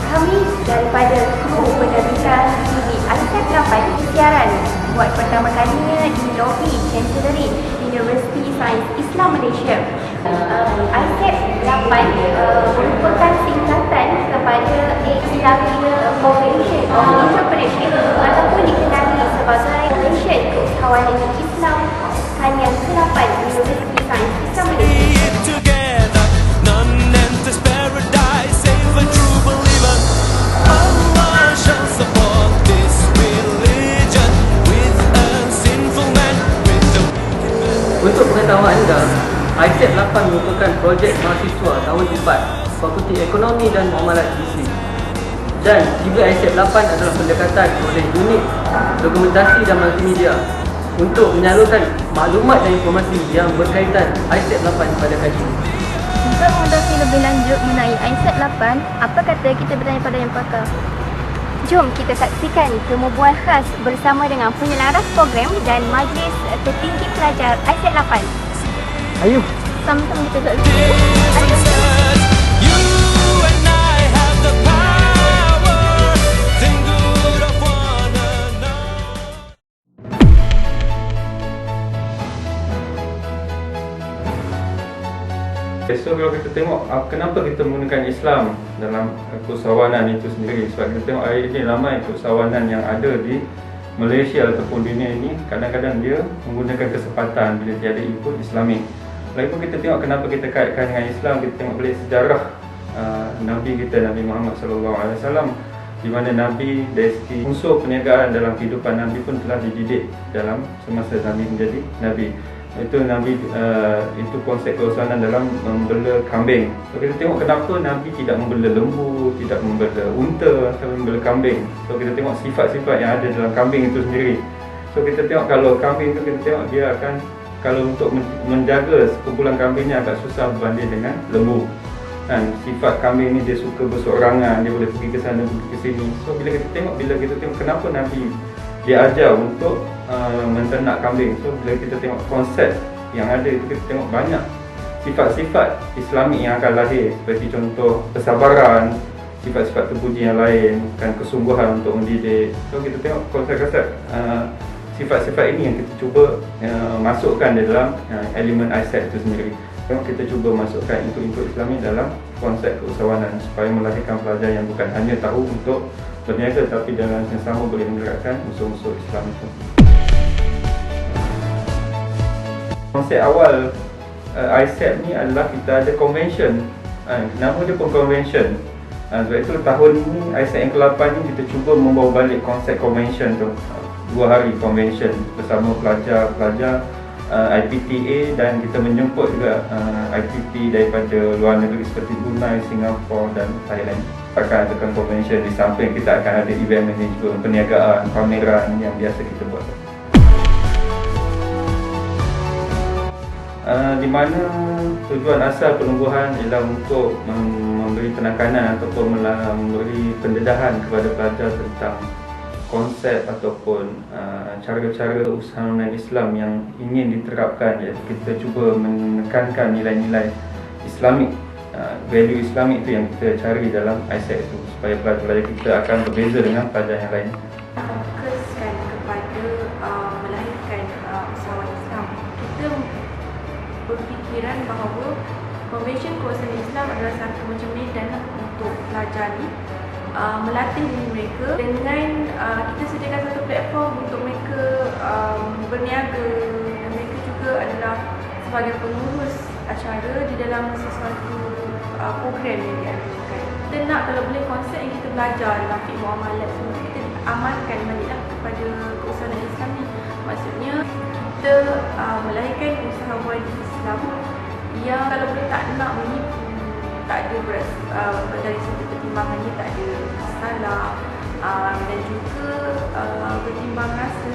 Kami daripada kru penerbitan TV ISET 8 siaran buat pertama kalinya di lobi Chancellery Universiti Sains Islam Malaysia. ISET 8 merupakan singkatan kepada Islamic Convention of Interpretation ataupun dikenali sebagai Malaysian Keusahawanan Islam Kalian ke-8 Universiti Sains Islam Malaysia. Untuk pengetahuan anda, ISET 8 merupakan projek mahasiswa tahun 4 Fakulti Ekonomi dan Muamalat BC. Dan kiblat ISET 8 adalah pendekatan oleh unit dokumentasi dan multimedia untuk menyalurkan maklumat dan informasi yang berkaitan ISET 8 kepada kajian. Untuk mengetahui lebih lanjut mengenai ISET 8, apa kata kita bertanya pada yang pakar? Jom kita saksikan kemubuhan khas bersama dengan penyelaras program dan majlis tertinggi pelajar ISET 8. Ayuh! Sama-sama kita duduk. So kalau kita tengok kenapa kita menggunakan Islam dalam keusahawanan itu sendiri, sebab kita tengok hari ini ramai keusahawanan yang ada di Malaysia ataupun dunia ini kadang-kadang dia menggunakan kesempatan bila tiada input Islamik. Lagipun kita tengok kenapa kita kaitkan dengan Islam, kita tengok balik sejarah Nabi kita, Nabi Muhammad SAW, di mana Nabi dari segi unsur perniagaan dalam kehidupan Nabi pun telah dididik dalam semasa Nabi menjadi Nabi. Itu Nabi, itu konsep keusahawanan dalam membela kambing. So kita tengok kenapa Nabi tidak membela lembu, tidak membela unta, tapi membela kambing. So kita tengok sifat-sifat yang ada dalam kambing itu sendiri. So kita tengok kalau kambing itu, kita tengok dia akan, kalau untuk menjaga sekumpulan kambingnya agak susah berbanding dengan lembu. Dan sifat kambing ni dia suka berseorangan, dia boleh pergi ke sana, pergi ke sini. So bila kita tengok kenapa Nabi dia ajar untuk menternak kambing. So bila kita tengok konsep yang ada itu, kita tengok banyak sifat-sifat Islamik yang akan lahir, seperti contoh kesabaran, sifat-sifat terbudi yang lain, kan, kesungguhan untuk mendidik. So kita tengok konsep-konsep sifat-sifat ini yang kita cuba masukkan di dalam elemen ISET itu sendiri. Tengok kita cuba masukkan input-input Islami dalam konsep keusahawanan supaya melahirkan pelajar yang bukan hanya tahu untuk berniaga, tapi dalam yang sama boleh menggerakkan unsur-unsur Islam itu. Konsep awal ISET ni adalah kita ada convention. Nama dia pun convention. Sebab itu tahun ini ISET yang ke-8 ni kita cuba membawa balik konsep convention tu. 2 hari convention bersama pelajar-pelajar IPTA, dan kita menjemput juga IPT daripada luar negeri seperti Brunei, Singapura dan Thailand. Akan adakan convention, di samping kita akan ada event management, perniagaan, pameran yang biasa kita buat. Di mana tujuan asal penungguhan ialah untuk memberi penekanan ataupun memberi pendedahan kepada pelajar tentang konsep ataupun cara-cara usahawanan Islam yang ingin diterapkan, iaitu kita cuba menekankan nilai-nilai Islamik, value Islamik itu yang kita cari dalam ISET itu, supaya pelajar-pelajar kita akan berbeza dengan pelajar yang lain. Fokuskan kepada melahirkan usahawan Islam. Kita berfikiran bahawa Convention Keusahawanan Islam adalah satu macam medan untuk pelajar ni melatih diri mereka dengan kita sediakan satu platform untuk mereka berniaga, dan mereka juga adalah sebagai pengurus acara di dalam sesuatu program yang diadakan. Kita nak kalau boleh konsep yang kita belajar dalam fiqh muamalat semua kita amalkan baliklah kepada keusahawanan Islam ni. Maksudnya kita melahirkan usahawan Islam yang kalau boleh tak nak menipu, tak ada dari segi pertimbangannya tak ada salah, dan juga bertimbang rasa.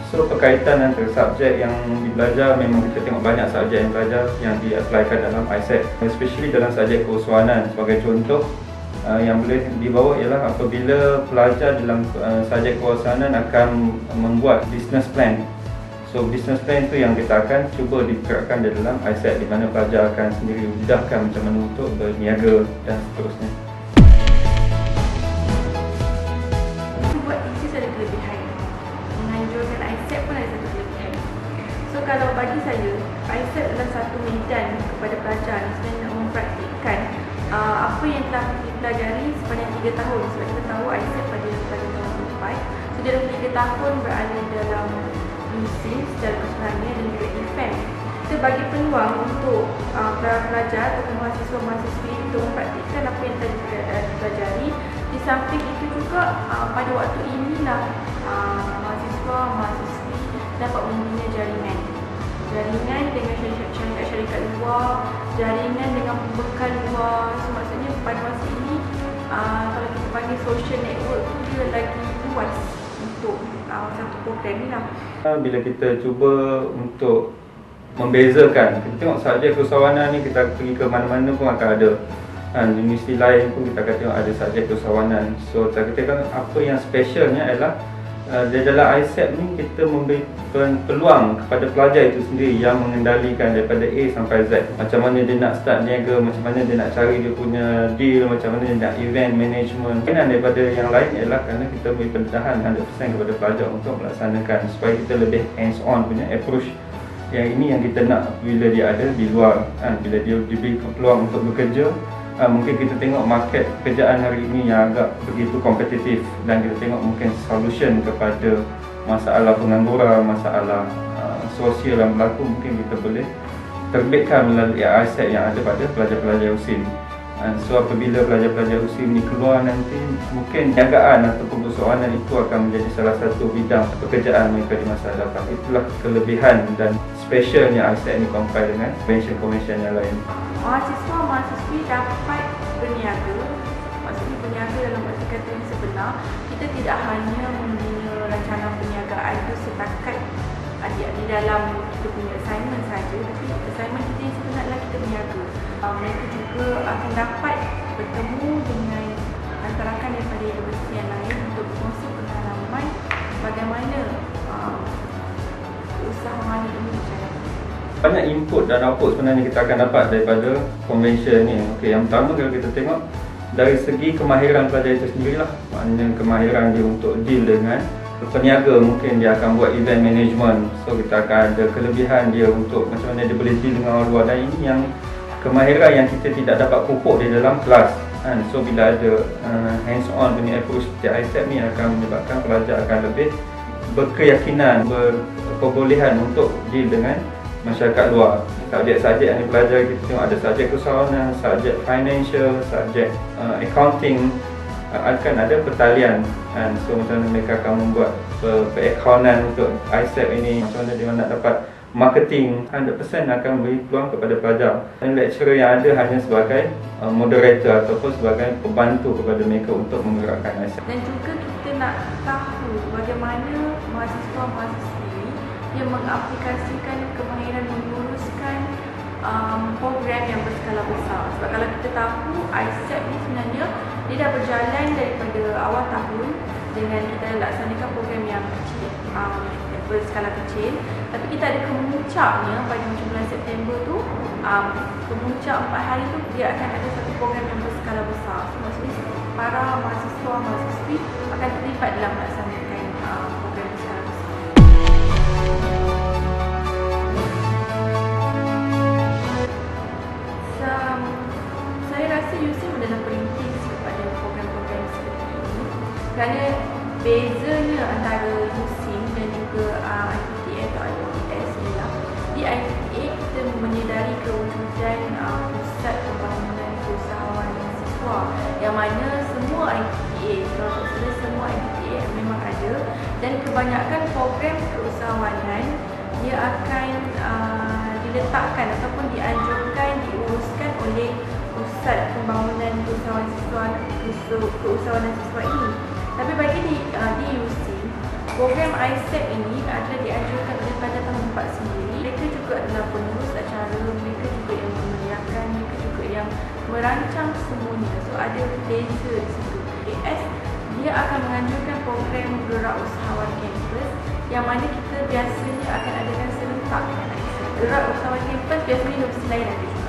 So berkaitan antara subjek yang dibelajar, memang kita tengok banyak subjek yang belajar yang di-applykan dalam ISET, especially dalam subjek keusahawanan. Sebagai contoh yang boleh dibawa ialah apabila pelajar dalam subjek keusahawanan akan membuat business plan. So So business plan tu yang kita akan cuba diterapkan di dalam ISET, di mana pelajar akan sendiri didahkan macam mana untuk berniaga dan seterusnya. Buat teachers ada kelebihan, menganjurkan ISET pun ada satu kelebihan. So kalau bagi saya, ISET adalah satu medan kepada pelajar sebenarnya nak mempraktikkan apa yang telah dipelajari sepanjang 3 tahun. Sebab kita tahu ISET pada tahun 4. So dalam 3 tahun berada dalam musim secara keseluruhannya dan juga event. Kita bagi peluang untuk pelajar atau mahasiswa-mahasiswi untuk mempraktikkan apa yang telah dipelajari. Di samping itu juga pada waktu inilah mahasiswa-mahasiswi dapat membina jaringan dengan syarikat-syarikat luar, jaringan dengan pembekal luar. So maksudnya pada masa ini kalau kita panggil social network tu dia lagi luas untuk satu program ni lah. Bila kita cuba untuk membezakan, kita tengok subjek keusahawanan ni, kita pergi ke mana-mana pun akan ada. Universiti lain pun kita akan tengok ada subjek keusahawanan. So kita katakan apa yang specialnya adalah di dalam ISET ni kita memberikan peluang kepada pelajar itu sendiri yang mengendalikan daripada A sampai Z. Macam mana dia nak start niaga, macam mana dia nak cari dia punya deal, macam mana dia nak event management. Kainan daripada yang lain ialah kerana kita beri pendedahan 100% kepada pelajar untuk melaksanakan, supaya kita lebih hands on punya approach. Yang ini yang kita nak bila dia ada di luar, bila dia diberi peluang untuk bekerja. Mungkin kita tengok market pekerjaan hari ini yang agak begitu kompetitif, dan kita tengok mungkin solution kepada masalah pengangguran, masalah sosial yang berlaku, mungkin kita boleh terbitkan melalui ISET yang ada pada pelajar-pelajar USIM. So apabila pelajar-pelajar USIM ni keluar nanti, mungkin niagaan ataupun keusahawanan itu akan menjadi salah satu bidang pekerjaan mereka di masa hadapan. Itulah kelebihan dan specialnya ISET ni compare dengan convention yang lain. Mahasiswa-mahasiswi dapat berniaga, maksudnya berniaga dalam arti kata yang sebenar. Kita tidak hanya membina rancangan perniagaan itu setakat di dalam kita punya assignment saja, tapi assignment kita yang sebenar adalah kita berniaga. Mereka juga akan dapat bertemu dengan rakan-rakan daripada universiti yang lain untuk berkongsi pengalaman bagaimana usahawan ini berjalan. Banyak input dan output sebenarnya kita akan dapat daripada convention ni. Okey, yang pertama kalau kita tengok dari segi kemahiran pelajar itu sendirilah. Maknanya kemahiran dia untuk deal dengan peniaga, mungkin dia akan buat event management. So kita akan ada kelebihan dia untuk macam mana dia boleh deal dengan orang luar, dan ini yang kemahiran yang kita tidak dapat pupuk di dalam kelas. So bila ada hands on punya approach seperti ISET ni akan menyebabkan pelajar akan lebih berkeyakinan, berkebolehan untuk deal dengan masyarakat luar. Subjek-subjek yang dipelajari kita tengok ada subjek keusahawanan, subjek financial, subjek accounting, akan ada pertalian. So macam mana mereka akan membuat perakaunan untuk ISET ini, macam mana dia nak dapat marketing. 100% akan beri peluang kepada pelajar. Dan lecturer yang ada hanya sebagai moderator ataupun sebagai pembantu kepada mereka untuk menggerakkan ISET. Dan juga kita nak tahu bagaimana mahasiswa-mahasiswi yang mengaplikasikan kemahiran menguruskan program yang berskala besar. Sebab kalau kita tahu ISET ni sebenarnya dia dah berjalan daripada awal tahun dengan kita laksanakan program yang kecil, berskala kecil, tapi kita ada kemuncaknya pada bulan September tu, kemuncak 4 hari tu dia akan ada satu program yang berskala besar. So maksudnya para mahasiswa-mahasiswi akan terlibat dalam melaksanakan program berskala besar. Saya rasa USIM adalah perintis kepada program-program seperti ini, kerana bezanya antara USIM dan juga IPTA atau IPTS ialah di IPTA kita menyedari kewujudan pusat pembangunan keusahawanan siswa, yang mana semua IPTA, kalau tak semua IPTA memang ada, dan kebanyakan program keusahawanan dia akan diletakkan ataupun dianjurkan, diuruskan oleh pusat pembangunan keusahawanan siswa ini. Tapi bagi di USIM, program ISET ini adalah dianjurkan oleh pelajar tahun 4 sendiri. Mereka juga adalah penerus acara, mereka juga yang memeriahkan, mereka juga yang merancang semuanya. So ada beza di situ. AS dia akan menganjurkan program Gerak Usahawan Kampus yang mana kita biasanya akan adakan serentak. Gerak Usahawan Kampus biasanya universiti lain ada juga.